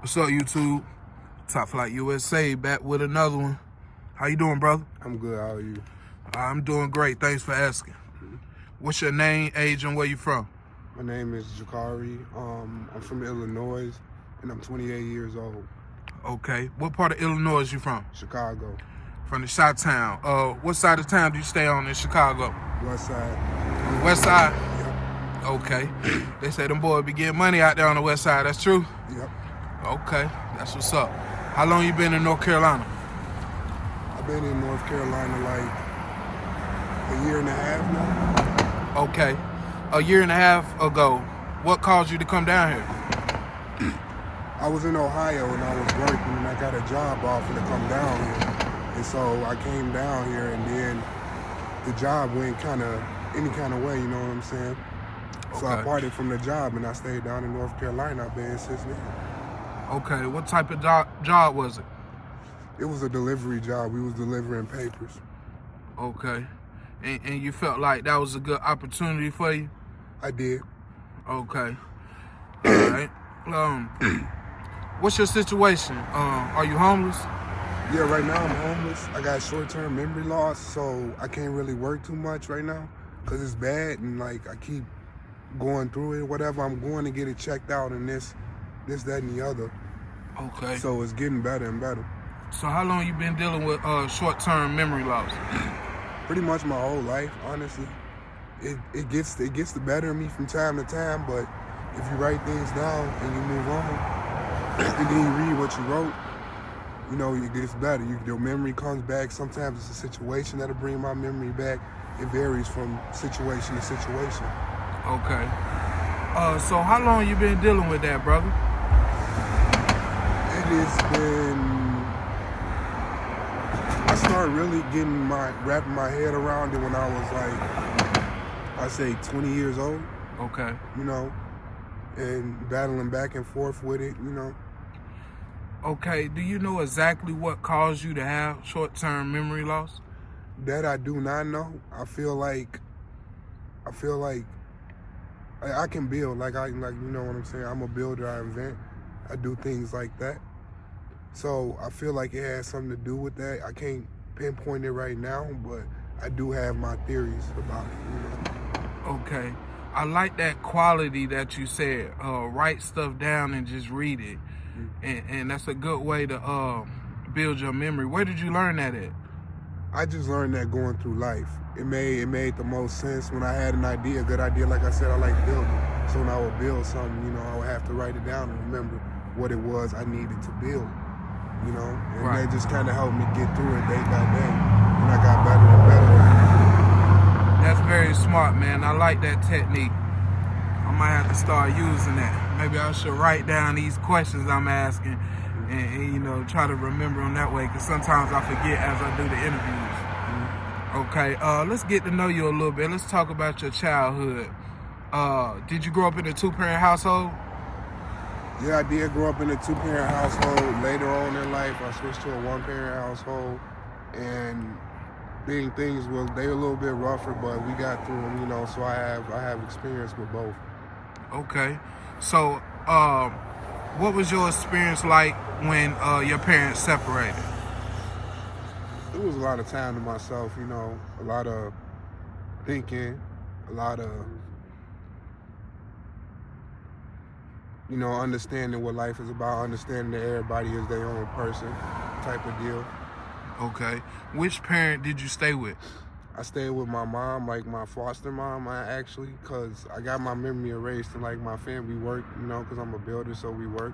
What's up, YouTube? TopFlightUSA back with another one. How you doing, brother? I'm good. How are you? I'm doing great. Thanks for asking. What's your name, age, and where you from? My name is Jacari. I'm from Illinois, and I'm 28 years old. Okay. What part of Illinois you from? Chicago. From the Chi-Town. What side of town do you stay on in Chicago? West side. On the west side? Yep. Okay. They say them boys be getting money out there on the west side. That's true? Yep. Okay. That's what's up. How long you been in North Carolina? I've been in North Carolina like a year and a half now. Okay. A year and a half ago, what caused you to come down here? I was in Ohio and I was working and I got a job offer to come down here. And so I came down here and then the job went any kind of way, you know what I'm saying? So I parted from the job and I stayed down in North Carolina. I've been since then. Okay, what type of job was it? It was a delivery job. We was delivering papers. Okay. And you felt like that was a good opportunity for you? I did. Okay. All right. What's your situation? Are you homeless? Yeah, right now I'm homeless. I got short-term memory loss, so I can't really work too much right now because it's bad and like I keep going through it. Whatever, I'm going to get it checked out and this, that, and the other. Okay. So it's getting better and better. So how long you been dealing with short-term memory loss? Pretty much my whole life, honestly. It gets the better of me from time to time, but if you write things down and you move on, and then you read what you wrote, you know, it gets better. Your memory comes back. Sometimes it's a situation that'll bring my memory back. It varies from situation to situation. Okay. So how long you been dealing with that, brother? It has been, I started really wrapping my head around it when I was like, I say 20 years old. Okay. You know, and battling back and forth with it, you know. Okay, do you know exactly what caused you to have short-term memory loss? That I do not know. I feel like I can build, like you know what I'm saying? I'm a builder, I invent, I do things like that. So I feel like it has something to do with that. I can't pinpoint it right now, but I do have my theories about it, you know. Okay. I like that quality that you said. Write stuff down and just read it. And that's a good way to build your memory. Where did you learn that at? I just learned that going through life. It made the most sense when I had an idea, a good idea. Like I said, I like building. So when I would build something, you know, I would have to write it down and remember what it was I needed to build, you know? And right. That just kind of helped me get through it day by day. And I got better and better. That's very smart, man. I like that technique. I might have to start using that. Maybe I should write down these questions I'm asking and you know, try to remember them that way, because sometimes I forget as I do the interviews. Okay, let's get to know you a little bit. Let's talk about your childhood. Did you grow up in a two-parent household? Yeah, I did grow up in a two-parent household. Later on in life, I switched to a one-parent household, and things were a little bit rougher, but we got through them, you know. So I have experience with both. Okay, so what was your experience like when your parents separated? It was a lot of time to myself, you know, a lot of thinking, a lot of, you know, understanding what life is about, understanding that everybody is their own person type of deal. Okay. Which parent did you stay with? I stayed with my mom, like my foster mom, because I got my memory erased and like my family worked, you know, because I'm a builder, so we work.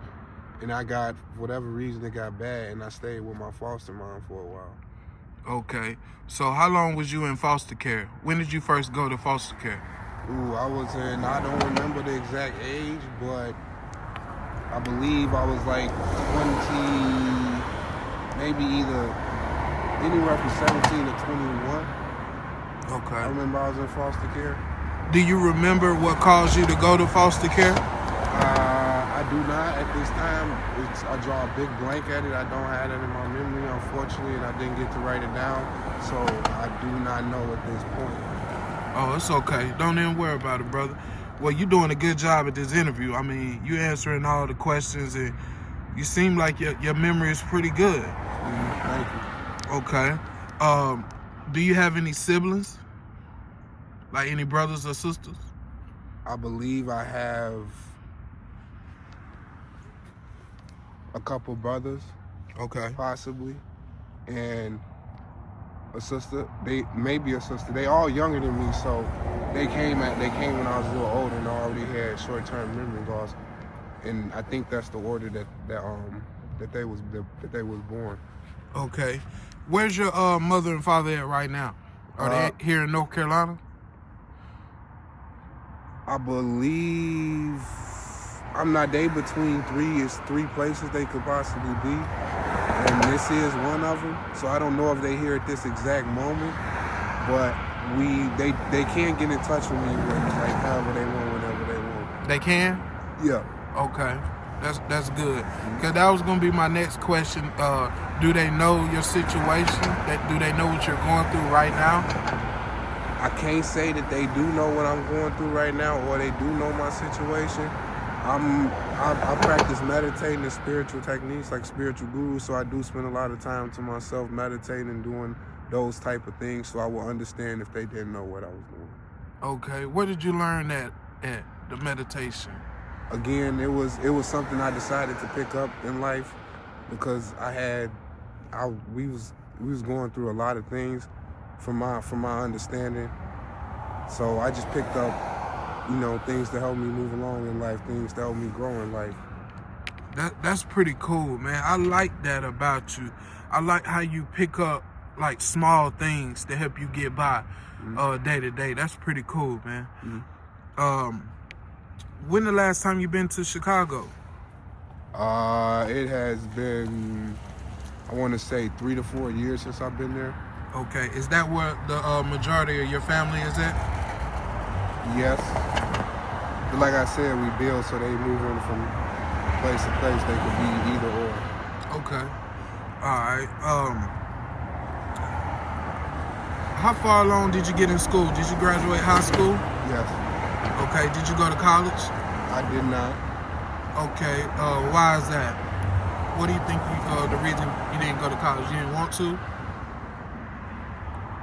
And for whatever reason, it got bad, and I stayed with my foster mom for a while. Okay. So how long was you in foster care? When did you first go to foster care? I don't remember the exact age, but I believe I was like 20, maybe anywhere from 17 to 21. Okay. I remember I was in foster care. Do you remember what caused you to go to foster care? I do not at this time. I draw a big blank at it. I don't have it in my memory, unfortunately, and I didn't get to write it down. So I do not know at this point. Oh, it's okay. Don't even worry about it, brother. Well, you're doing a good job at this interview. I mean, you're answering all the questions and You seem like your memory is pretty good. Thank you. Okay. Do you have any siblings? Like any brothers or sisters? I believe I have a couple brothers, Okay. possibly, and a sister. Maybe a sister. They all younger than me, so they came when I was a little older and I already had short-term memory loss. And I think that's the order that they was born. Okay. Where's your mother and father at right now? Are they here in North Carolina? I believe they between three places they could possibly be, and this is one of them. So I don't know if they here at this exact moment, but they can get in touch with me like however they want, whenever they want. They can? Yeah. Okay. That's good. Cause that was gonna be my next question. Do they know your situation? Do they know what you're going through right now? I can't say that they do know what I'm going through right now, or they do know my situation. I practice meditating and spiritual techniques like spiritual gurus, so I do spend a lot of time to myself meditating and doing those type of things, so I will understand if they didn't know what I was doing. Okay. Where did you learn that at, the meditation? Again, it was something I decided to pick up in life because we was going through a lot of things from my understanding. So I just picked up, things to help me move along in life, things to help me grow in life. That's pretty cool, man. I like that about you. I like how you pick up like small things to help you get by day to day. That's pretty cool, man. Mm-hmm. When the last time you been to Chicago? It has been, I want to say 3 to 4 years since I've been there. Okay, is that where the majority of your family is at? Yes. But like I said, we build, so they move in from place to place. They could be either or. Okay. All right. How far along did you get in school? Did you graduate high school? Yes. Okay. Did you go to college? I did not. Okay. Why is that? What do you think the reason you didn't go to college? You didn't want to?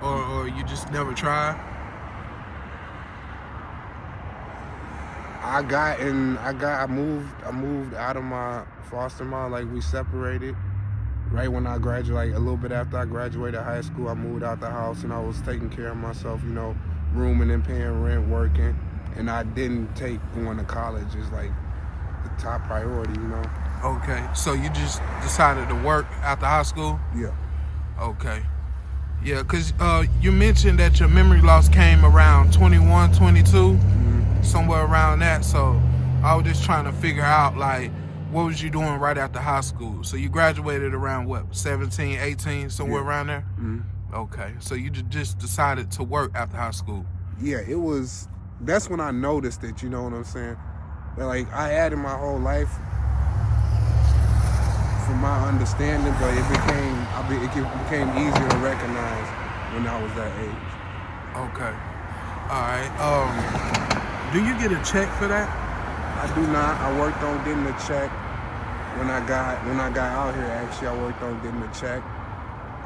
Or you just never tried? I moved out of my foster mom, like we separated. Right when I graduated, like a little bit after I graduated high school, I moved out the house and I was taking care of myself, rooming and paying rent, working. And I didn't take going to college as like the top priority, Okay, so you just decided to work after high school? Yeah. Okay. Yeah, because you mentioned that your memory loss came around 21, 22, somewhere around that. So I was just trying to figure out, like, what was you doing right after high school? So you graduated around, what, 17, 18, somewhere around there? Mm-hmm. Okay, so you just decided to work after high school? Yeah, that's when I noticed it, you know what I'm saying? That, like, I had it my whole life from my understanding, but it became easier to recognize when I was that age. Okay. All right. Do you get a check for that? I do not. I worked on getting a check when I got out here. Actually, I worked on getting a check.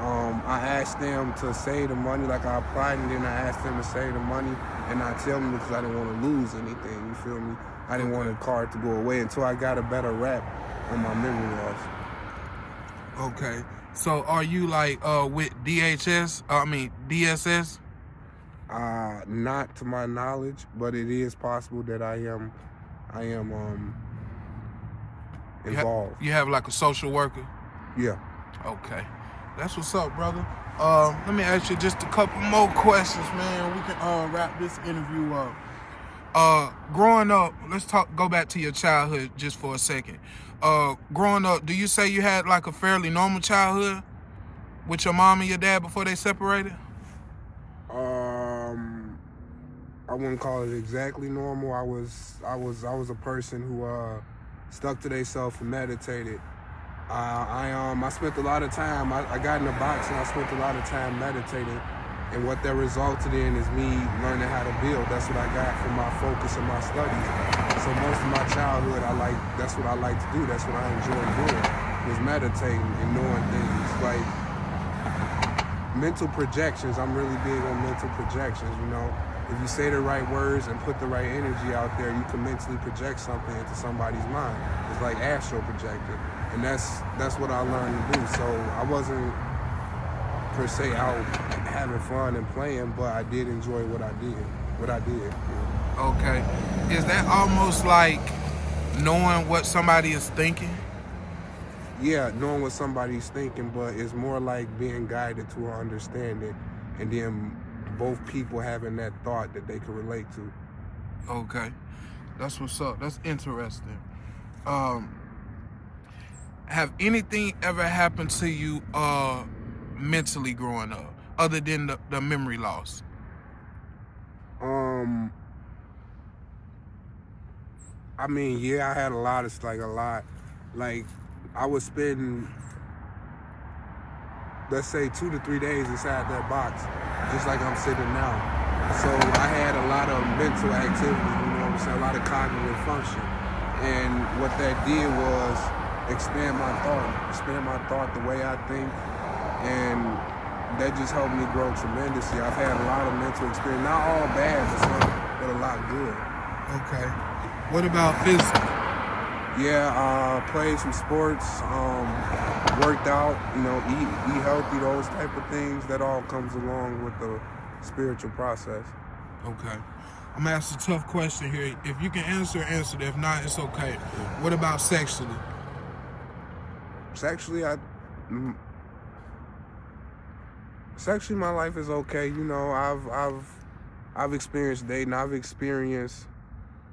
I asked them to save the money, like I applied, and then I asked them to save the money, and I tell them because I didn't want to lose anything. You feel me? I didn't want the card to go away until I got a better rap on my memory loss. Okay. So are you like with DSS? Not to my knowledge, but it is possible that I am involved. You have like a social worker? Yeah. Okay. That's what's up, brother. Let me ask you just a couple more questions, man. We can wrap this interview up. Growing up, go back to your childhood just for a second. Growing up, do you say you had like a fairly normal childhood with your mom and your dad before they separated? I wouldn't call it exactly normal. I was a person who stuck to themselves and meditated. I spent a lot of time. I got in the box and I spent a lot of time meditating. And what that resulted in is me learning how to build. That's what I got from my focus and my studies. So most of my childhood, that's what I like to do. That's what I enjoy doing, was meditating and knowing things. Like mental projections, I'm really big on mental projections, you know. If you say the right words and put the right energy out there, you can mentally project something into somebody's mind. It's like astral projecting. And that's what I learned to do. So I wasn't per se out having fun and playing, but I did enjoy what I did. Okay. Is that almost like knowing what somebody is thinking? Yeah, knowing what somebody's thinking, but it's more like being guided to an understanding, and then both people having that thought that they can relate to. Okay. That's what's up. That's interesting. Have anything ever happened to you mentally growing up, other than the memory loss? I mean, yeah, I had a lot. Like, I was spending, let's say, 2 to 3 days inside that box, just like I'm sitting now. So I had a lot of mental activity, you know what I'm saying, a lot of cognitive function. And what that did was expand my thought, the way I think, and that just helped me grow tremendously. I've had a lot of mental experience, not all bad, but a lot good. Okay. What about physical? Yeah, played some sports, worked out, you know, eat healthy, those type of things. That all comes along with the spiritual process. Okay. I'm gonna ask a tough question here. If you can answer it. If not, it's okay. What about sexually? Sexually, sexually, my life is okay. You know, I've experienced dating. I've experienced,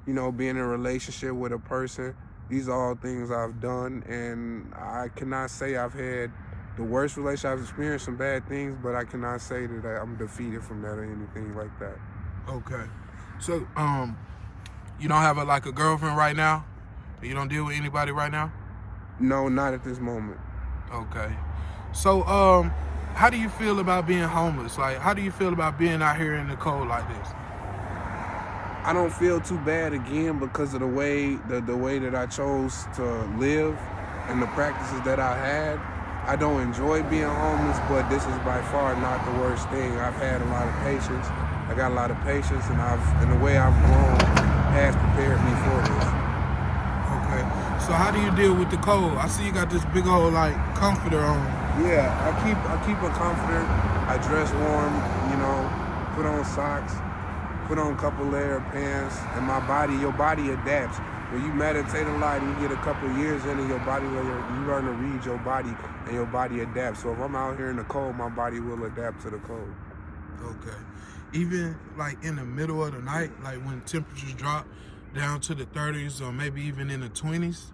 you know, being in a relationship with a person. These are all things I've done, and I cannot say I've had the worst relationship. I've experienced some bad things, but I cannot say that I'm defeated from that or anything like that. Okay. So, you don't have a girlfriend right now? You don't deal with anybody right now? No, not at this moment. Okay. So, how do you feel about being homeless? Like, how do you feel about being out here in the cold like this? I don't feel too bad again because of the way that I chose to live and the practices that I had. I don't enjoy being homeless, but this is by far not the worst thing. I've had a lot of patience. I got a lot of patience, and the way I've grown has prepared me for this. Okay. So how do you deal with the cold? I see you got this big old comforter on. Yeah, I keep a comforter. I dress warm, you know, put on socks, put on a couple layer of pants, and your body adapts. When you meditate a lot and you get a couple of years in it, your body, you learn to read your body, and your body adapts. So if I'm out here in the cold, my body will adapt to the cold. Okay. Even in the middle of the night, like when temperatures drop down to the 30s or maybe even in the 20s?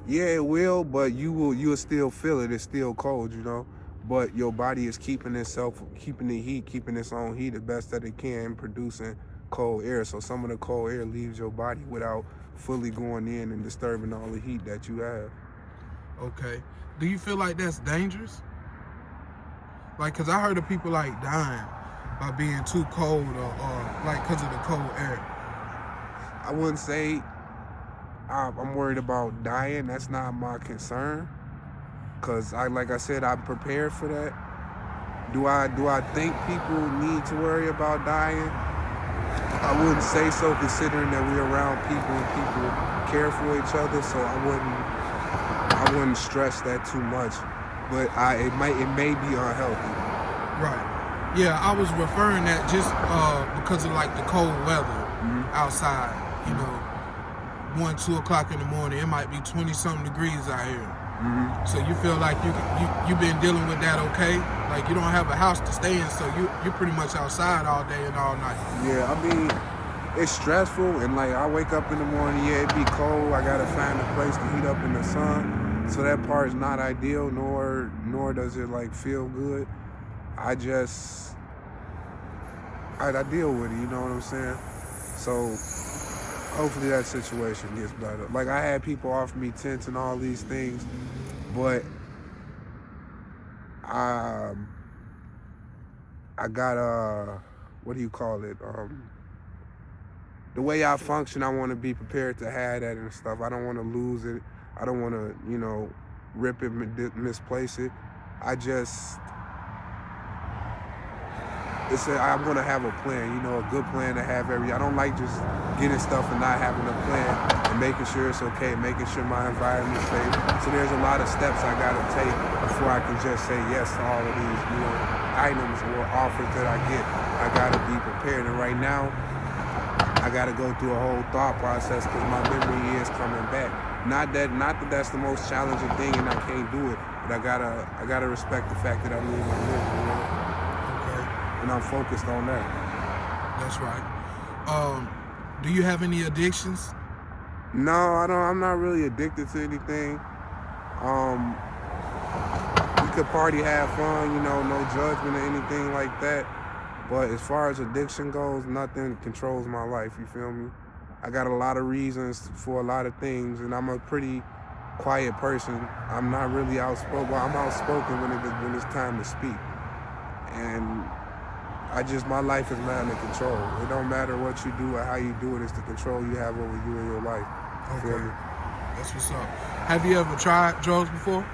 Yeah, it will, but you'll still feel it. It's still cold, you know. But your body is keeping its own heat the best that it can, producing cold air. So some of the cold air leaves your body without fully going in and disturbing all the heat that you have. Okay. Do you feel like that's dangerous? Because I heard of people dying by being too cold or because of the cold air. I wouldn't say I'm worried about dying. That's not my concern. Cause like I said, I'm prepared for that. Do I think people need to worry about dying? I wouldn't say so, considering that we're around people and people care for each other. So I wouldn't stress that too much. But it may be unhealthy. Right. Yeah, I was referring that just because of the cold weather outside. You know, 1, 2 o'clock in the morning, it might be 20-something degrees out here. So you feel like you've been dealing with that okay? Like you don't have a house to stay in, so you're pretty much outside all day and all night. Yeah, I mean, it's stressful, and I wake up in the morning, yeah, it be cold. I gotta find a place to heat up in the sun, so that part is not ideal, nor does it feel good. I deal with it, you know what I'm saying? So hopefully that situation gets better. I had people offer me tents and all these things, but I got what do you call it? the way I function, I want to be prepared to have that and stuff. I don't want to lose it. I don't want to, rip it, misplace it. I'm gonna have a plan, a good plan to have I don't like just getting stuff and not having a plan and making sure it's okay, making sure my environment's safe. So there's a lot of steps I gotta take before I can just say yes to all of these, items or offers that I get. I gotta be prepared, and right now, I gotta go through a whole thought process because my memory is coming back. Not that that's the most challenging thing and I can't do it, but I gotta respect the fact that I need my memory, and I'm focused on that. That's right. Do you have any addictions? No, I don't. I'm not really addicted to anything. We could party, have fun, no judgment or anything like that. But as far as addiction goes, nothing controls my life, you feel me? I got a lot of reasons for a lot of things, and I'm a pretty quiet person. I'm not really outspoken. Well, I'm outspoken when it's time to speak. And my life is not under control. It don't matter what you do or how you do it, it's the control you have over you and your life. Okay. Feel me? That's what's up. Have you ever tried drugs before?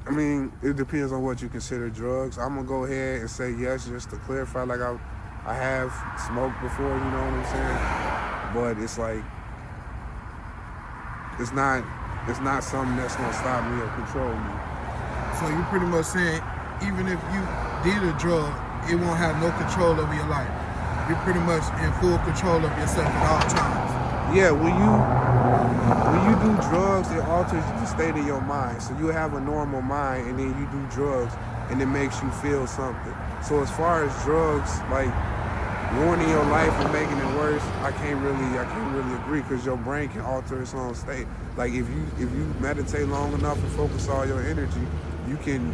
I mean, it depends on what you consider drugs. I'm gonna go ahead and say yes, just to clarify. Like I have smoked before, you know what I'm saying? But it's like it's not something that's gonna stop me or control me. So you're pretty much saying even if you did a drug, it won't have no control over your life. You're pretty much in full control of yourself at all times. Yeah, when you do drugs, it alters the state of your mind. So you have a normal mind, and then you do drugs, and it makes you feel something. So as far as drugs, like ruining your life and making it worse, I can't really agree, because your brain can alter its own state. Like if you meditate long enough and focus all your energy, you can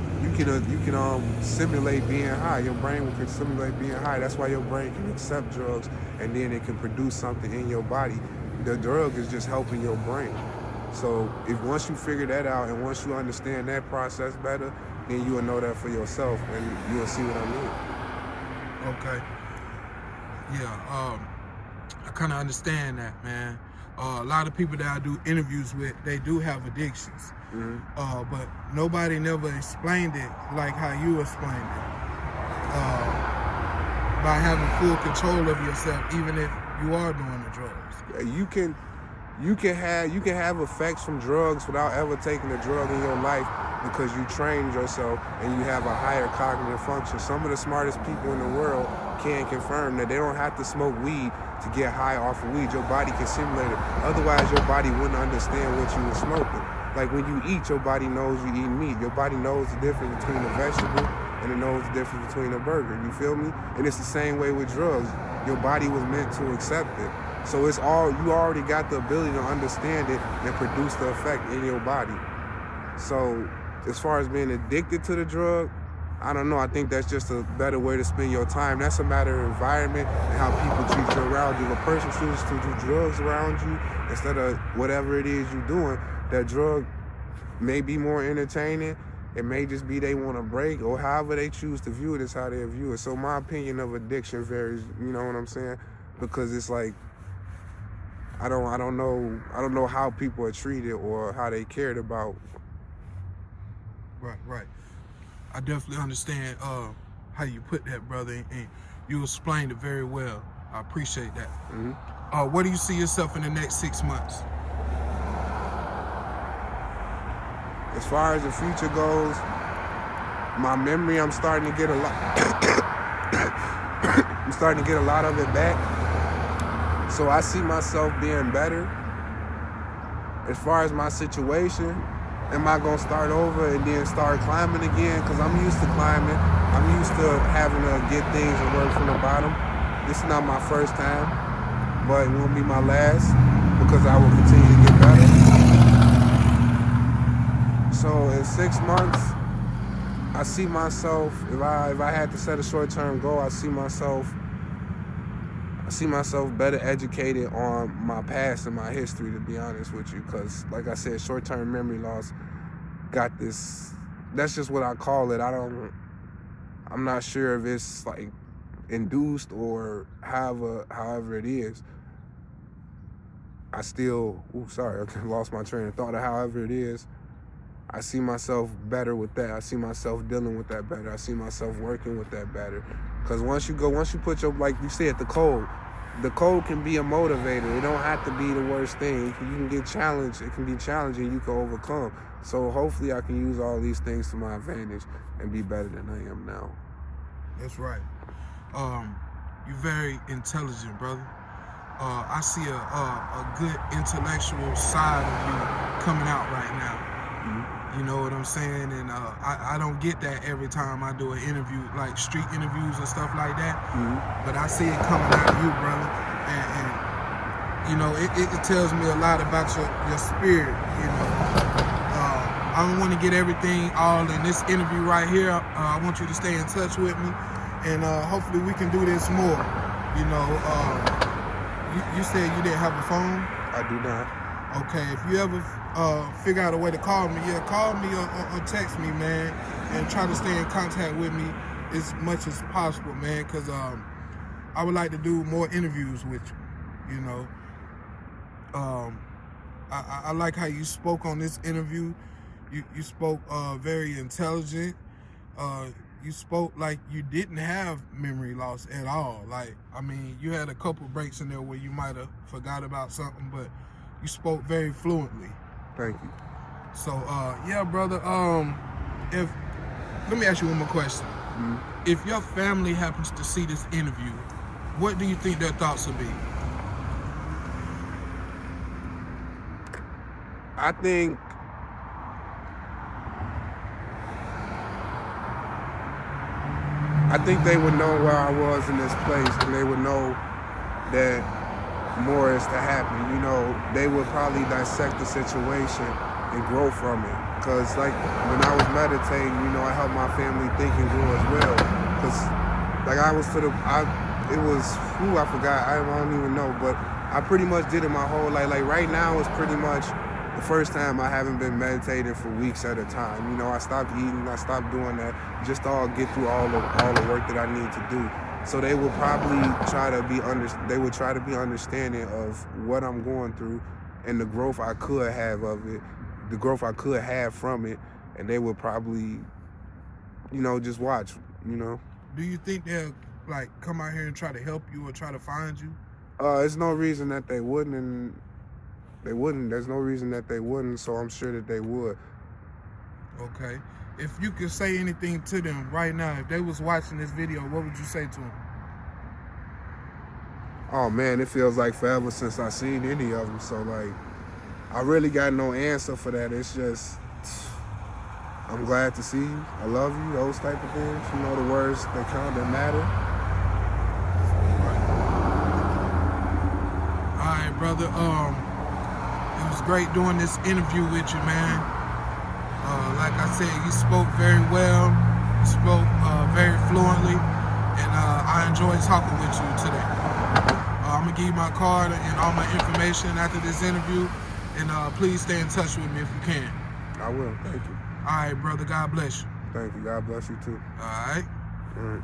simulate being high. Your brain can simulate being high. That's why your brain can accept drugs, and then it can produce something in your body. The drug is just helping your brain. So once you figure that out and once you understand that process better, then you will know that for yourself, and you will see what I mean. Okay. Yeah. I kind of understand that, man. A lot of people that I do interviews with, they do have addictions. Mm-hmm. But nobody never explained it like how you explained it. By having full control of yourself, even if you are doing the drugs. You can have effects from drugs without ever taking a drug in your life, because you trained yourself and you have a higher cognitive function. Some of the smartest people in the world can confirm that they don't have to smoke weed to get high off of weed. Your body can simulate it. Otherwise, your body wouldn't understand what you were smoking. Like when you eat, your body knows you eat meat. Your body knows the difference between a vegetable and it knows the difference between a burger. You feel me? And it's the same way with drugs. Your body was meant to accept it. So you already got the ability to understand it and produce the effect in your body. So as far as being addicted to the drug, I don't know. I think that's just a better way to spend your time. That's a matter of environment and how people treat you around you. If a person chooses to do drugs around you instead of whatever it is you're doing, that drug may be more entertaining. It may just be they want to break, or however they choose to view it is how they view it. So my opinion of addiction varies, you know what I'm saying? Because it's like, I don't know how people are treated or how they cared about. Right. I definitely understand how you put that, brother, and you explained it very well. I appreciate that. Mm-hmm. Where do you see yourself in the next 6 months? As far as the future goes, my memory, I'm starting to get a lot. I'm starting to get a lot of it back. So I see myself being better. As far as my situation, am I gonna start over and then start climbing again? Because I'm used to climbing. I'm used to having to get things and work from the bottom. This is not my first time, but it won't be my last, because I will continue to get better. So in 6 months, I see myself, if I had to set a short-term goal, I see myself better educated on my past and my history, to be honest with you, because like I said, short-term memory loss got this, that's just what I call it. I'm not sure if it's like induced or however it is, I still, I lost my train of thought. However it is, I see myself better with that. I see myself dealing with that better. I see myself working with that better. Because once you put your, like you said, the code can be a motivator. It don't have to be the worst thing. You can get challenged. It can be challenging. You can overcome. So hopefully I can use all these things to my advantage and be better than I am now. That's right. You're very intelligent, brother. I see a good intellectual side of you coming out right now. You know what I'm saying? And I don't get that every time I do an interview, like street interviews and stuff like that. But I see it coming out of you, brother. And you know, it tells me a lot about your spirit, you know. I don't want to get everything all in this interview right here. I want you to stay in touch with me. And hopefully we can do this more. You know, you said you didn't have a phone? I do not. Okay, if you ever figure out a way to call me, call me or text me, man, and try to stay in contact with me as much as possible, man, because I would like to do more interviews with you, you know. I like how you spoke on this interview. You spoke very intelligent. You spoke like you didn't have memory loss at all. Like, I mean, you had a couple breaks in there where you might have forgot about something, but you spoke very fluently. Thank you. So, yeah, brother. Let me ask you one more question. If your family happens to see this interview, what do you think their thoughts would be? I think they would know where I was in this place, and they would know that more is to happen. You know, they would probably dissect the situation and grow from it. Because, like, when I was meditating, you know, I helped my family think and grow as well. Because, like, I forgot, I don't even know, but I pretty much did it my whole life. Like, right now, it's pretty much the first time I haven't been meditating for weeks at a time. You know, I stopped eating, I stopped doing that, just to get through all the work that I need to do. So they will probably try to be understanding of what I'm going through and the growth I could have of it, the growth I could have from it, and they would probably, you know, just watch, you know. Do you think they'll, like, come out here and try to help you or try to find you? There's no reason that they wouldn't, and they wouldn't. There's no reason that they wouldn't, so I'm sure that they would. Okay. If you could say anything to them right now, if they was watching this video, what would you say to them? Oh, man, it feels like forever since I seen any of them. So, like, I really got no answer for that. It's just, I'm glad to see you. I love you, those type of things. You know, the words that count, that matter. All right, brother. It was great doing this interview with you, man. Like I said, you spoke very well. You spoke very fluently, and I enjoyed talking with you today. I'm gonna give you my card and all my information after this interview, and please stay in touch with me if you can. I will. Thank you. All right, brother. God bless you. Thank you. God bless you too. All right. All right.